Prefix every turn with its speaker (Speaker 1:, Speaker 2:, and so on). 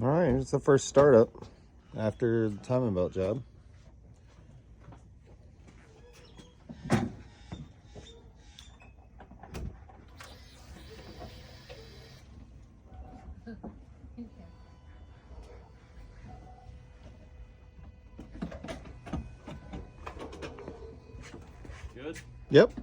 Speaker 1: All right, here's the first startup after the timing belt job.
Speaker 2: Good?
Speaker 1: Yep.